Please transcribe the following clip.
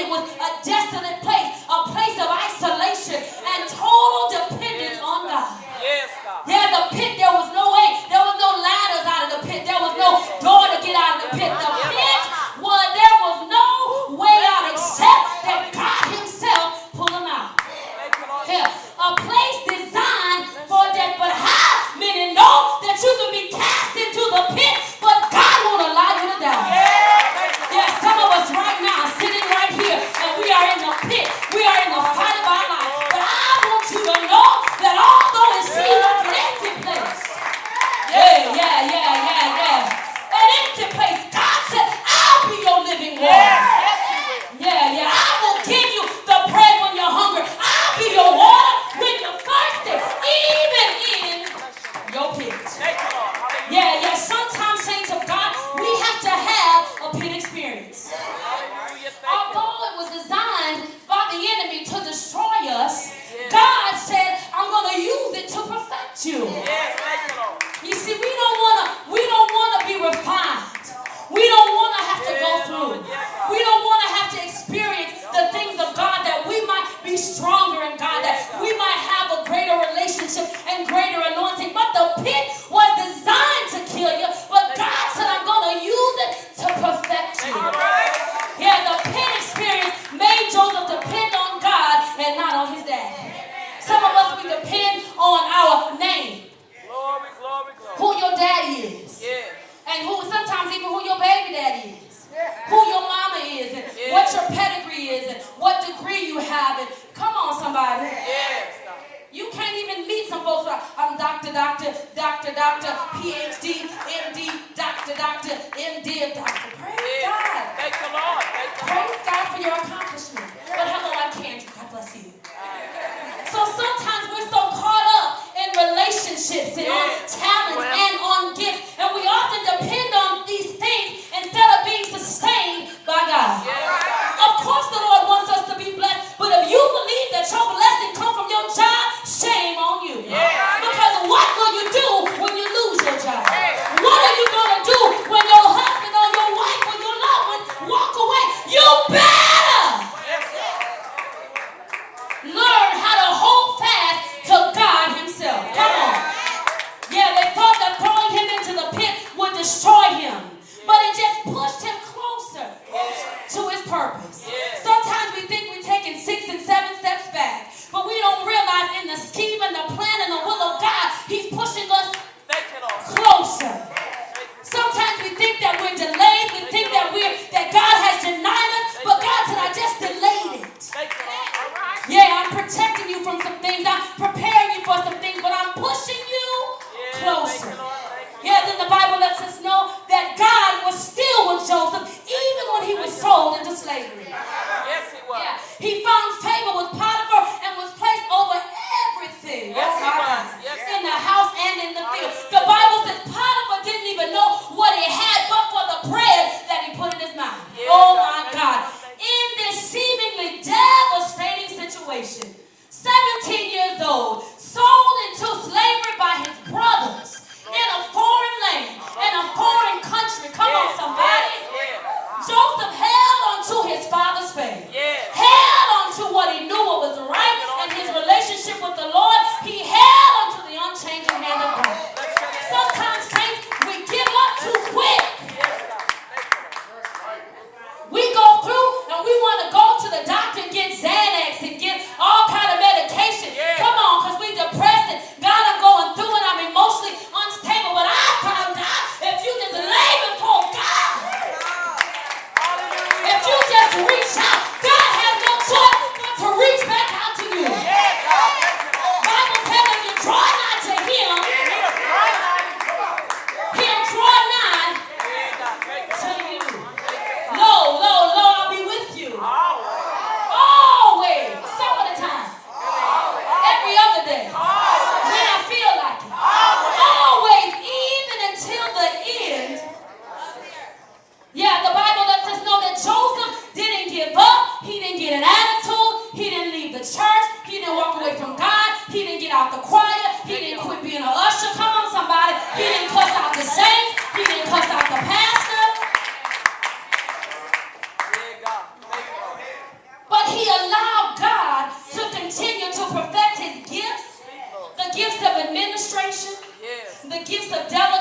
it was a desolate place, a place of isolation and total dependence on God. Yes, God. Yeah, the pit, there was no way. There was no ladders out of the pit. There was no door to get out of the pit. The pit was, there was no way out except that God himself pulled them out. Yeah, a place designed for that. But how many know that you can be cast into the pit, but God won't allow you to die? Yeah, some of us right now are sitting right here, and we are in the pit. We are in the fight of our life. But I want you to know that although it seems like an empty place, an empty place, God said, I'll be your living water. Yeah, I will give you the bread when you're hungry. I'll be your water when you're thirsty, even in your pit. Yeah, sometimes, saints of God, we have to have a pit experience. Although it was designed by the enemy to destroy us, God said, I'm going to use it to perfect you. You see, we don't want to be refined. We don't want to have to go through. We don't want to have to experience the things of God, that we might be stronger in God, that we might have a greater relationship and greater anointing. But the pit was designed to kill you, but God said, I'm going to use it to perfect you. Yeah, the pit experience made Joseph depend on God and not on his dad. Some of us, we depend on our name. Who your daddy is. And who sometimes even who your baby daddy is. Who your mama is, and what your pedigree is, and what degree you have. And come on, somebody. You can't even meet some folks like, I'm doctor, PhD, MD, doctor, MD, doctor. Praise God. Thank the Lord. Praise God for your accomplishment. But hello, I'm Kendra. God bless you. So sometimes we're so caught up in relationships and on talents and on gifts, and we often depend on these things instead of being sustained by God. Of course the Lord wants us to be blessed, but if you believe that your blessing comes from your job, shame on you. Because what will you do when you lose your job? What are you going to do when your husband or your wife or your loved one walk away? You better learn how to hold fast to God himself. Come on. Yeah, they thought that throwing him into the pit would destroy him, but it just pushed him closer to his purpose. Sometimes we think we're taking 6 and 7 steps back, but we don't realize in the scheme and the plan and the will of God, he's pushing us closer. Sometimes we think that we're delayed. We think that God has denied us, but God said, I just delayed it. Yeah, I'm protecting you from some things. I'm preparing you for some things, but I'm pushing you closer. Yeah, then the Bible lets us know that God was still with Joseph even when he was sold into slavery. Yeah, he found favor with Potiphar and was placed over everything. In the house and in the field. The Bible says Potiphar didn't even know what he had but for the bread that he put in his mouth. Oh my God. In this seemingly devastating situation, 17 years old, sold into slavery by his brothers in a foreign land, in a foreign country. Come on, somebody. Joseph held onto his father's faith. Held onto what he knew what was right and his relationship with the Lord. He held onto the unchanging hand of God. Sometimes, saints, we give up too quick. We go through and we want to go to the doctor and get Xanax and get all against the devil